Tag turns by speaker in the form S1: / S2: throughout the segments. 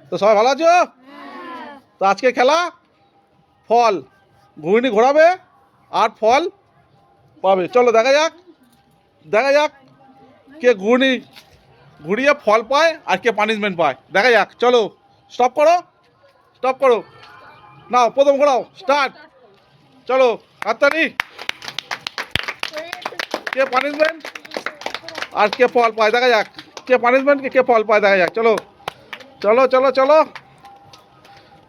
S1: তো সবাই ভালো আছো? তো আজকে খেলা ফল, ঘুগনি ঘোরাবে আর ফল পাবে। চলো দেখা যাক, দেখা যাক কে ঘুগনি ঘুরিয়ে ফল পায় আর কে পানিশমেন্ট পায়। দেখা যাক, চলো স্টপ করো, স্টপ করো, নাও প্রথম ঘোরাও, স্টার্ট। চলো হাততালি। কে পানিশমেন্ট আর কে ফল পায় দেখা যাক, কে পানিশমেন্ট কে ফল পায় দেখা যাক। চলো চলো চলো চলো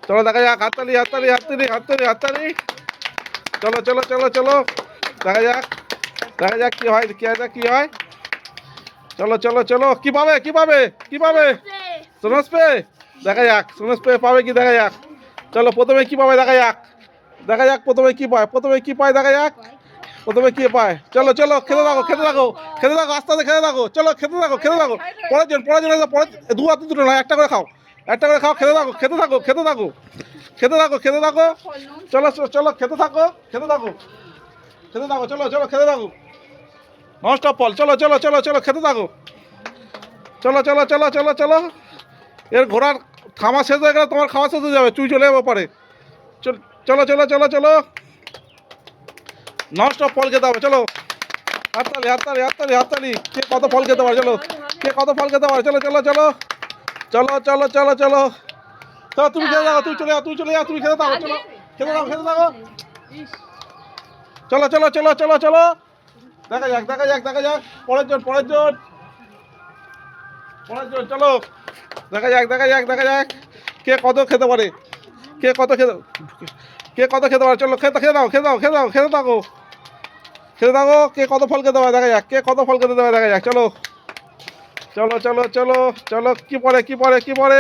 S1: চলো দেখা যাক, হাততালি হাততালি হাততালি হাততালি হাততালি। চলো চলো চলো চলো দেখা যাক, দেখা যাক কি হয়, কি হয় কি হয়। চলো চলো চলো, কি পাবে কি পাবে কি পাবে? সোনাস পে। দেখা যাক সোনাস পে পাবে কি দেখা যাক। চলো প্রথমে কি পাবে দেখা যাক, দেখা যাক প্রথমে কি পায়, প্রথমে কি পায় দেখা যাক, প্রথমে কি পায়। চলো চলো খেতে থাকো খেতে থাকো খেতে থাকো, আস্তে আস্তে খেতে থাকো, চলো খেতে থাকো খেতে থাকো। পরের জন পরে দু হাতে দুটো নয়, একটা করে খাও, একটা করে খাও, খেতে থাকো খেতে থাকো খেতে থাকো খেতে থাকো খেতে থাকো। চলো চলো খেতে থাকো খেতে থাকো খেতে থাকো, চলো চলো খেতে থাকো, ননস্টপ ফল। চলো চলো চলো চলো খেতে থাকো, চলো চলো চলো চলো চলো। এর ঘোড়ার থামা শেষ হয়ে গেলে তোমার খাওয়া শেষ হয়ে যাবে, চুই চলে যাবো পরে। চলো চলো চলো চলো ননস্টপ ফল খেতে হবে। চলো হাততালি হাততালি হাততালি হাততালি, কে কত ফল খেতে পারে, চলো কে কত ফল খেতে পারে। চলো চলো চলো চলো চলো চলো চলো চলো, তুমি খেতে থাকো, তুই চলে যাও, তুই চলে যাও, তুমি খেতে থাকো, চলো খেতে থাকো খেতে থাকো। চলো চলো চলো চলো চলো দেখা যাক দেখা যাক দেখা যাক, পরের জন পরের জন পরের জন। চলো দেখা যাক দেখা যাক দেখা যাক কে কত খেতে পারে, কে কত খেতে, কে কত খেতে পারে। চলো খেতে খেতে দাও খেতে দাও খেতে দাও খেতে থাকো খেতে থাকো, কে কত ফল খেতে পারে দেখা যাক, কে কত ফল খেতে পারে দেখা যাক। চলো চলো চলো চলো চলো, কি পড়ে কি পড়ে কি পড়ে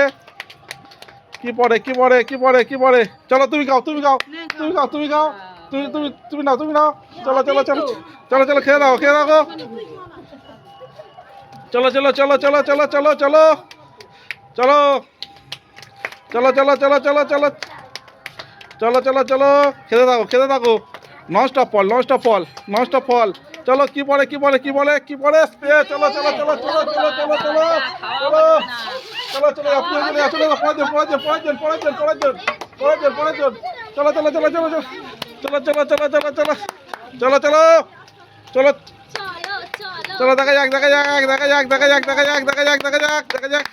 S1: কি পড়ে কি পড়ে কি পড়ে কি পড়ে। চলো তুমি খাও তুমি খাও তুমি খাও তুমি খাও, তুমি তুমি তুমি নাও তুমি নাও। চলো চলো চলো চলো চলো খেয়ে দাও খেয়ে দাও। চলো চলো চলো চলো চলো চলো চলো চলো চলো চলো চলো চলো চলো চলো চলো চলো খেতে থাকো খেতে থাকো, ননস্টপ ফল ননস্টপ ফল ননস্টপ ফল। চলো কি পড়ে কি পড়ে কি বলে কি পড়ে স্প্রে। চলো চলো চলো চলো চলো চলো চলো চলো চলো চলো আপনি চলে আসলে পড়েছেন পড়েছেন পড়েছেন পড়েছেন পড়েছেন পড়েছেন পড়েছেন। চলো চলো চলো চলো চলো চলো চলো চলো চলো চলো চলো চলো চলো চলো দেখা যাক দেখা যাক দেখা যাক দেখা যাক দেখা যাক দেখা যাক দেখা যাক দেখা যাক।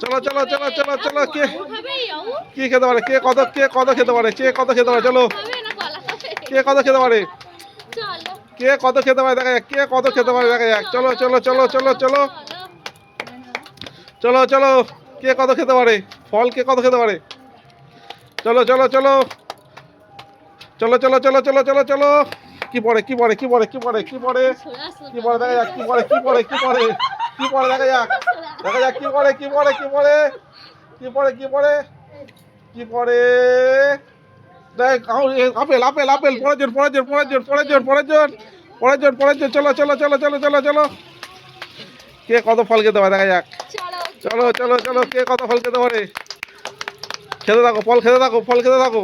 S1: চলো চলো চলো চলো চলো কে কি খেতে পারে, কে কত খেতে পারে, কে কত খেতে পারে। চলো কে কত খেতে পারে, কে কত খেতে পারে দেখা যাক, কে কত খেতে পারে দেখা যাক। চলো চলো চলো চলো চলো চলো চলো কে কত খেতে পারে, ফল কে কত খেতে পারে। চলো চলো চলো চলো চলো চলো চলো চলো চলো কি পড়ে কি পড়ে কি পড়ে কি পড়ে কি পড়ে কি পড়ে দেখা যাক, কি পড়ে কি পড়ে কি পড়ে কি পড়ে দেখা যাক, দেখা যাক কি পড়ে কি পড়ে কি পড়ে কি পড়ে কি পড়ে কি পড়ে। দেখ আপেল আপেল আপেল, পরের জন পরের জন পরের জন পরের জন পরের জন পরের জন পরের জন। চলো চলো চলো চলো চলো চলো কে কত ফল খেতে পারে দেখা যাক। চলো চলো চলো কে কত ফল খেতে পারে, খেতে থাকো ফল খেতে থাকো ফল খেতে থাকো,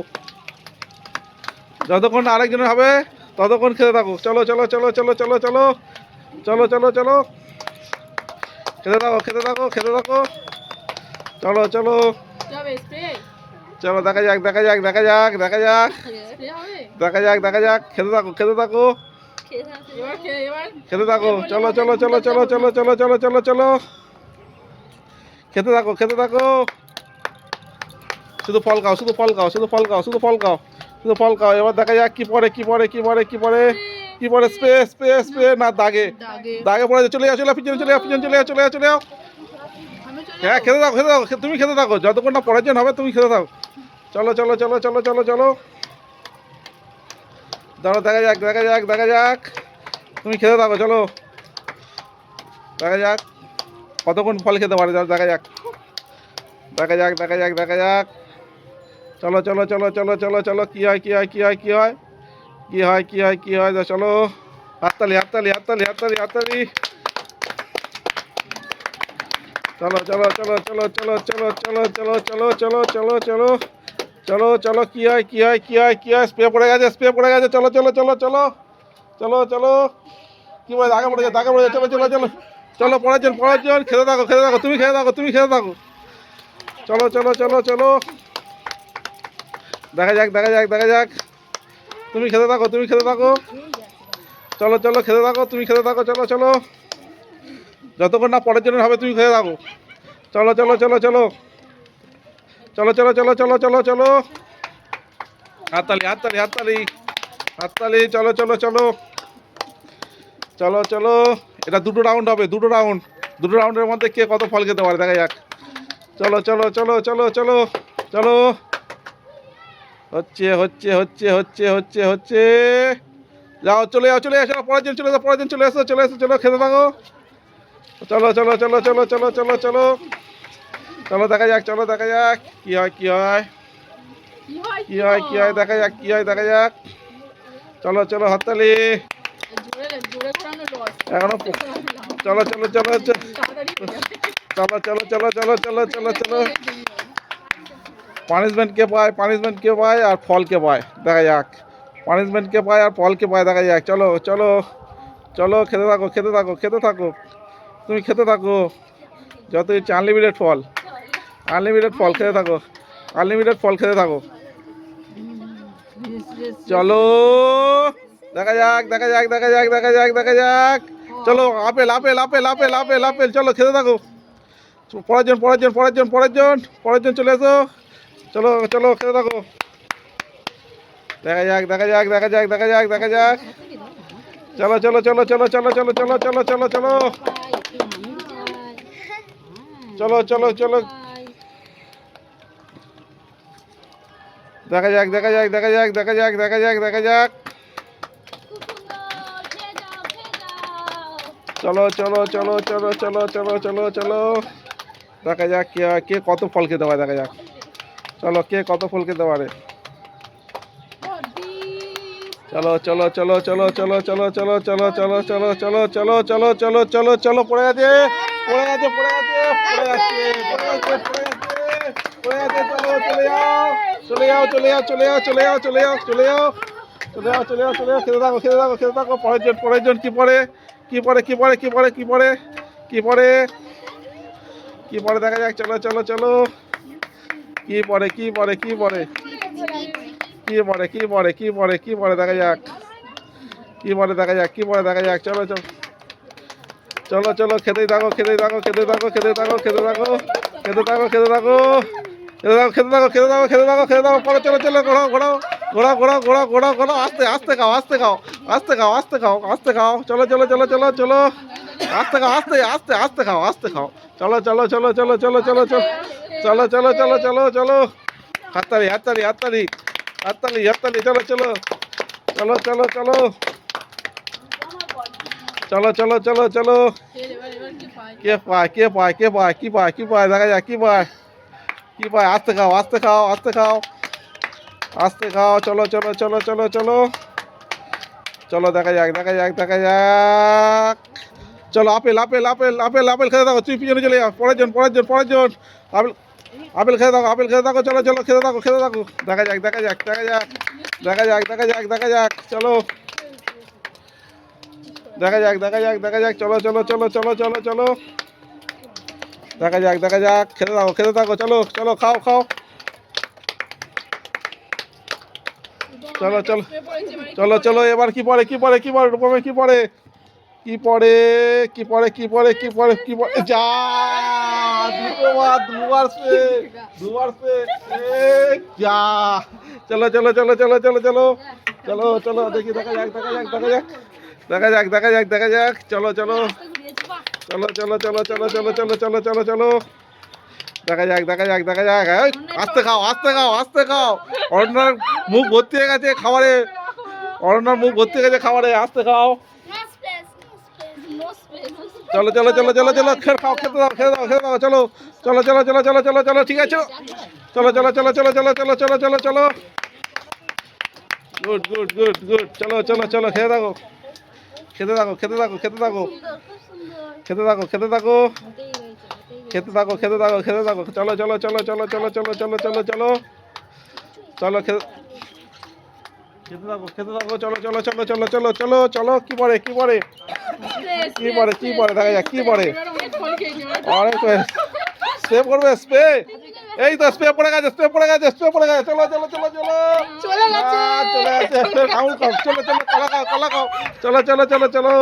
S1: যতক্ষণ না আরেকজনের হবে ততক্ষণ খেতে থাকো। চলো চলো চলো চলো চলো চলো চলো চলো চলো খেতে থাকো খেতে থাকো খেতে থাকো। চলো চলো চলো দেখা যাক দেখা যাক দেখা যাক দেখা যাক দেখা যাক দেখা যাক খেতে থাকো খেতে থাকো খেতে থাকো। চলো চলো চলো চলো চলো চলো চলো চলো চলো খেতে থাকো খেতে থাকো, শুধু ফল খাও শুধু ফল খাও শুধু ফল খাও শুধু ফল খাও শুধু ফল খাও। এবার দেখা যাক কি পড়ে কি পড়ে কি পড়ে কি পড়ে কি পড়ে। স্প্রে স্প্রে স্প্রে না দাগে দাগে পড়ে। চলে যাও চলে যাও পিছনে চলে যাও পিছনে চলে যাও চলে যাও চলে যাও। হ্যাঁ খেতে থাকো খেতে থাকো তুমি খেতে থাকো, যতক্ষণ না পরের জন হবে তুমি খেতে থাকো। চলো চলো চলো চলো চলো চলো ধরো দেখা যাক দেখা যাক দেখা যাক তুমি খেতে থাকো। চলো দেখা যাক কতক্ষণ ফল খেতে পারে, দেখা যাক দেখা যাক দেখা যাক দেখা যাক। চলো চলো চলো চলো চলো চলো কি হয় কি হয় কি হয় কি হয় কি হয় কি হয় কি হয়। চলো হাততালি হাততালি হাততালি হাততালি হাততালি। চলো চলো চলো চলো চলো চলো চলো চলো চলো চলো চলো চলো চলো চলো কি হয় কি হয় কি হয় কি হয়। স্প্রে পড়ে গেছে স্প্রে পড়ে গেছে। চলো চলো চলো চলো চলো চলো কি বলে দাগে পড়ে যাচ্ছে দাগে পড়ে যাচ্ছে। চলো চলো চলো চলো পরের জন খেতে থাকো খেতে থাকো তুমি খেতে থাকো তুমি খেতে থাকো। চলো চলো চলো চলো দেখা যাক দেখা যাক দেখা যাক তুমি খেতে থাকো তুমি খেতে থাকো চলো চলো খেতে থাকো তুমি খেতে থাকো চলো চলো যতক্ষণ না পরের জন্য হবে তুমি খেতে থাকো চলো চলো চলো চলো চলো চলো চলো চলো চলো চলো হাততালি হাততালি হাততালি হাততালি চলো চলো চলো চলো চলো এটা দুটো রাউন্ড হবে দুটো রাউন্ডের মধ্যে কে কত ফল খেতে পারে দেখা যাক চলো চলো চলো চলো চলো চলো হচ্ছে হচ্ছে হচ্ছে হচ্ছে হচ্ছে হচ্ছে যাও চলে যাও চলে আসো পরের জন চলে যাও পরের জন চলে এসো চলে এসো চলো খেতে থাকো চলো চলো চলো চলো চলো চলো চলো চলো দেখা যাক চলো দেখা যাক কি হয় কি হয় কি হয় কি হয় দেখা যাক কি হয় দেখা যাক চলো চলো হাততালি এখনো চলো চলো চলো চলো চলো চলো চলো চলো চলো চলো চলো পানিশমেন্ট কে পায় আর ফল কে পায় দেখা যাক পানিশমেন্ট কে পায় আর ফল কে পায় দেখা যাক চলো চলো চলো খেতে থাকো খেতে থাকো খেতে থাকো তুমি খেতে থাকো যত ইচ্ছে আনলিমিটেড ফল খেতে থাকো আনলিমিটেড ফল খেতে থাকো চলো দেখা যাক দেখা যাক দেখা যাক দেখা যাক দেখা যাক চলো apple apple apple apple apple apple চলো খেতে থাকো পরের জন চলে এসো চলো চলো খেতে থাকো দেখা যাক দেখা যাক দেখা যাক দেখা যাক দেখা যাক চলো চলো চলো চলো চলো চলো চলো চলো চলো চলো চলো চলো চলো দেখা যাক দেখা যাক দেখা যাক দেখা যাক দেখা যাক দেখা যাক চলো চলো চলো চলো চলো চলো চলো চলো দেখা যাক কে কত ফল খেতে পারে দেখা যাক চলো কে কত ফল খেতে পারে চলো চলো চলো চলো চলো চলো চলো চলো চলো চলো চলো চলো চলো চলো চলো চলো পড়ে গেছে পড়ে গেছে পড়ে গেছে পড়ে যাচ্ছে পড়ে যাচ্ছে পড়ে যাচ্ছে চলো চলে যাও চলে যাও চলে যাও চলে যাও চলে যাও চলে যাও চলে যাও চলে যাও চলে যাও খেতে থাকো খেতে থাকো খেতে থাকো পরের জন কি পড়ে কি পড়ে কি পড়ে কি পড়ে কি পড়ে কি পড়ে কি পড়ে দেখা যাক চলো চলো চলো কি পড়ে কি পড়ে কি পড়ে কি পড়ে কি পড়ে কি পড়ে কি পড়ে দেখা যাক কি পড়ে দেখা যাক কি পড়ে দেখা যাক চলো চলো চলো চলো খেতেই থাকো খেতেই থাকো খেতে থাকো খেতে থাকো খেতে থাকো খেতে থাকো খেতে থাকো খেতে থাকো খেতে থাকো খেতে থাকো খেতে থাকো পরে চলো চলো ঘোরাও ঘোরাও ঘোরাও ঘোরাও ঘোরাও ঘোরাও ঘোরাও আস্তে আস্তে খাও আস্তে খাও আস্তে খাও আস্তে খাও আস্তে খাও চলো চলো চলো চলো চলো আস্তে খাও আস্তে আস্তে আস্তে খাও আস্তে খাও চলো চলো চলো চলো চলো চলো চলো চলো চলো চলো চলো চলো হাততালি হাততালি হাততালি হাততালি হাততালি চলো চলো চলো চলো চলো চলো চলো চলো চলো কে পায় কে পায় কে পায় কি পায় কি পায় দেখা যাক কি পায় কি পায় আস্তে খাও আস্তে খাও আস্তে খাও আস্তে খাও চলো চলো চলো চলো চলো চলো দেখা যাক দেখা যাক দেখা যাক চলো apple apple apple apple apple খেতে থাকো তুই পিছনে চলে যা পরের জন আপেল আপেল খেতে থাকো আপেল খেতে থাকো চলো চলো খেতে থাকো দেখা যাক দেখা যাক দেখা যাক দেখা যাক দেখা যাক দেখা যাক চলো দেখা যাক দেখা যাক দেখা যাক চলো চলো চলো চলো চলো চলো দেখা যাক খেতে থাকো চলো চলো খাও খাও চলো চলো চলো চলো এবার কি পড়ে কি পড়ে কি পড়ে রূপমে কি পড়ে কি পড়ে কি পড়ে কি পড়ে কি পড়ে কি পড়ে যা দুবার সে যা চলো চলো চলো চলো চলো চলো চলো চলো দেখি দেখা যাক দেখা যাক দেখা যাক দেখা যাক দেখা যাক দেখা যাক চলো চলো চলো চলো চলো চলো চলো চলো চলো চলো চলো দেখা যাক দেখা যাক দেখা যাক আস্তে খাও আস্তে খাও আস্তে খাও অরণ্যার মুখ ভর্তি হয়ে গেছে খাবারে অরণ্যার মুখ ভর্তি হয়ে গেছে খাবারে আস্তে খাও চলো চলো চলো চলো চলো খেয়ে খাও খেতে দাও খেতে দাও খেতে দাও চলো চলো চলো চলো চলো চলো চলো ঠিক আছে চলো চলো চলো চলো চলো চলো চলো চলো চলো গুড গুড গুড গুড চলো চলো চলো খেতে থাকো খেতে থাকো খেতে থাকো খেতে থাকো খেতে থাকো খেতে থাকো খেতে থাকো খেতে থাকো খেতে থাকো চলো চলো চলো চলো চলো চলো চলো চলো চলো চলো খেতে থাকো চলো চলো চলো চলো চলো চলো চলো কি পড়ে কি পড়ে কি পড়ে কি পড়ে দেখা যাক কি পড়ে অনেক স্প্রে করবে স্প্রে, এই তো স্প্রে পড়ে গেছে, স্প্রে পড়ে গেছে, স্প্রে পড়ে গেছে, চলো চলো চলো চলো
S2: চলে গেছে।
S1: চলে গেছে, খাও খাও, চলো চলো কলা খাও, কলা খাও, চলো চলো চলো চলো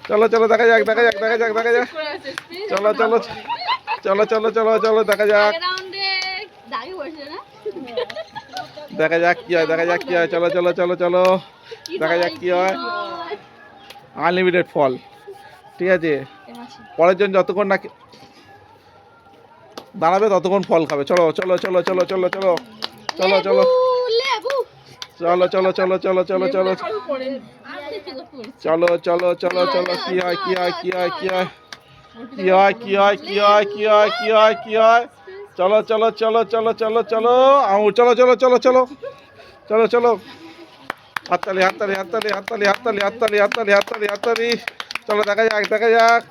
S1: চলো চলো দেখা যাক দেখা যাক দেখা যাক দেখা যাক, চলো চলো চলো চলো চলো চলো দেখা যাক দেখা যাক কি হয়, দেখা যাক কি হয়, চলো চলো চলো চলো দেখা যাক কি হয়। আনলিমিটেড ফল, ঠিক আছে, পরের জন যতক্ষণ না দাঁড়াবে ততক্ষণ ফল খাবে। চলো চলো চলো চলো চলো চলো চলো চলো চলো চলো চলো চলো চলো চলো চলো চলো চলো চলো কি হয় কি হয় কি হয় কি হয় কি হয় কি হয় কি হয় কি হয় কি হয় কি হয়, চলো চলো চলো চলো চলো চলো চলো চলো চলো চলো চলো চলো হাততালি হাততালি হাততালি হাততালি হাততালি হাততালি হাততালি হাততালি হাততালি, চলো দেখা যাক দেখা যাক,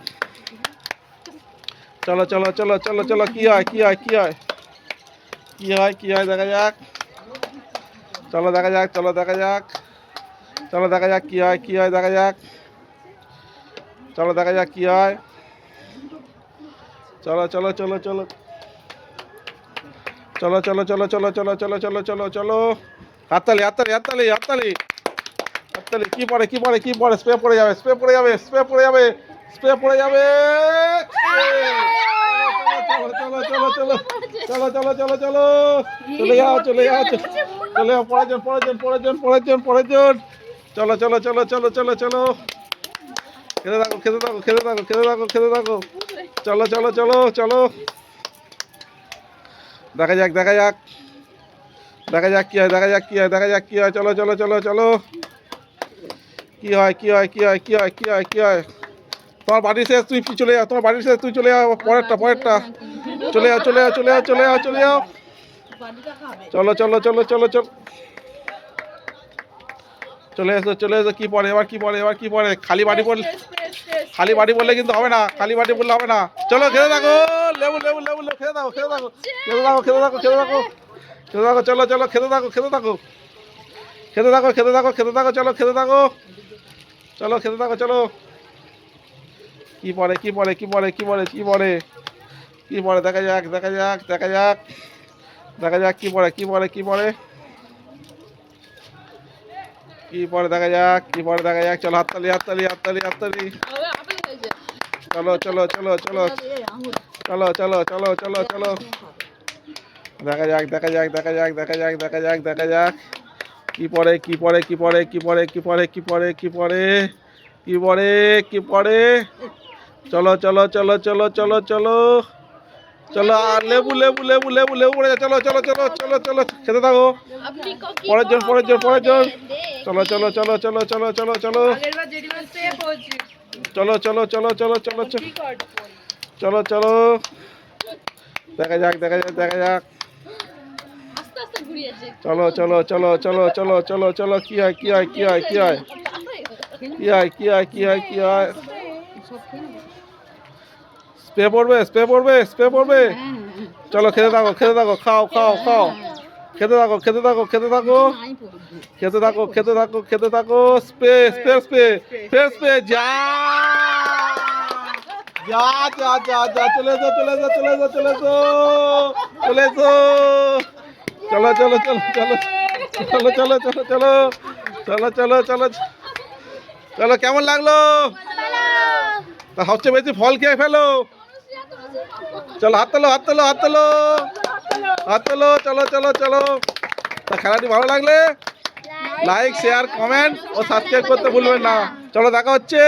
S1: চলো চলো চলো চলো চলো কি হয় কি হয় কি হয় কি হয় কি হয় দেখা যাক, চলো দেখা যাক চলো দেখা যাক চলো দেখা যাক কি হয় কি হয় দেখা যাক, চলো দেখা যাক কি হয়, চলো চলো চলো চলো চলো চলো চলো চলো চলো চলো চলো চলো চলো হাততালি হাততালি হাততালি হাততালি হাততালি, কি পড়ে কি পড়ে কি পড়ে, স্প্রে পড়ে যাবে স্প্রে পড়ে যাবে স্প্রে পড়ে যাবে স্প্রে পড়ে যাবে, চলো চলো চলো চলো চলো চলো চলো চলে যাও চলে যাও চলে যাও, পরের জন পরের জন পরের জন পরের জন পরের জন, চলো চলো চলো চলো চলো চলো খেতে থাকো খেতে থাকো খেতে থাকো খেতে থাকো খেতে থাকো, চলো চলো চলো চলো দেখা যাক দেখা যাক দেখা যাক কি হয় দেখা যাক কি হয় দেখা যাক কি হয়, চলো চলো চলো চলো কি হয় কি হয় কি হয় কি হয় কি হয় কি হয়, তোমার বাড়ির শেষ তুই চলে যাও, তোমার বাড়ির শেষ তুই চলে যাও, পরেরটা পরেরটা চলে যাও চলে যাও চলে যাও চলে যাও চলে যাও, চলো চলো চলো চলো চলো চলে এসো চলে এসো, কি পড়ে এবার কি পড়ে এবার কি পড়ে, খালি বাড়ি পড়লে খালি বাড়ি পড়লে কিন্তু হবে না, খালি বাড়ি পড়লে হবে না, চলো খেতে থাকো লেবু লেবু লেবু লেবু খেতে থাকো খেতে থাকো খেতে থাকো খেতে থাকো খেতে থাকো খেতে থাকো, চলো চলো খেতে থাকো খেতে থাকো খেতে থাকো খেতে থাকো খেতে থাকো চলো খেতে থাকো চলো খেতে থাকো চলো, কি পড়ে কি পড়ে কি পড়ে কি পড়ে কি পড়ে কি পড়ে দেখা যাক দেখা যাক দেখা যাক দেখা যাক কি পড়ে কি পড়ে কি পড়ে কি পড়ে দেখা যাক কি পড়ে দেখা যাক, চলো হাততালি হাততালি হাততালি হাততালি, চলো চলো চলো চলো চলো চলো চলো চলো চলো দেখা যাক দেখা যাক দেখা যাক দেখা যাক দেখা যাক দেখা যাক কি পড়ে কি পড়ে কি পড়ে কি পড়ে কি পড়ে কি পড়ে কি পড়ে কি পড়ে কি পড়ে, চলো চলো চলো চলো চলো চলো চলো আর লেবু লেবু লেবু লেবু লেবু পড়ে যায়, চলো চলো চলো চলো চলো খেতে থাকো, পরের জন পরের জন পরের জন, চলো চলো চলো চলো চলো চলো চলো চলো চলো চলো চলো চলো চলো চলো দেখা যাক দেখা যাক দেখা যাক, চলো চলো চলো চলো চলো চলো চলো কি হয় কি হয় কি হয় কি হয় কি হয় কি হয় কি হয় কি হয়, স্প্রে পড়বে স্প্রে পড়বে স্প্রে পড়বে, চলো খেতে থাকো খেতে থাকো খাও খাও খাও খেতে থাকো খেতে থাকো খেতে থাকো খেতে থাকো খেতে থাকো খেতে থাকো, spray spray spray spray spray যা যা যা যা যা চলে এসো চলে এসো চলে এসো চলে এসো চলে এসো, চলো চলো চলো চলো চলো চলো চলো চলো চলো চলো চলো কেমন লাগলো, তা সবচেয়ে বেশি ফল খেয়ে ফেলো, চলো হাত তোলো হাত তোলো হাত তোলো হাত তোলো চলো চলো চলো, তা খেলাটি ভালো লাগলে লাইক শেয়ার কমেন্ট ও সাবস্ক্রাইব করতে ভুলবেন না, চলো দেখা হচ্ছে।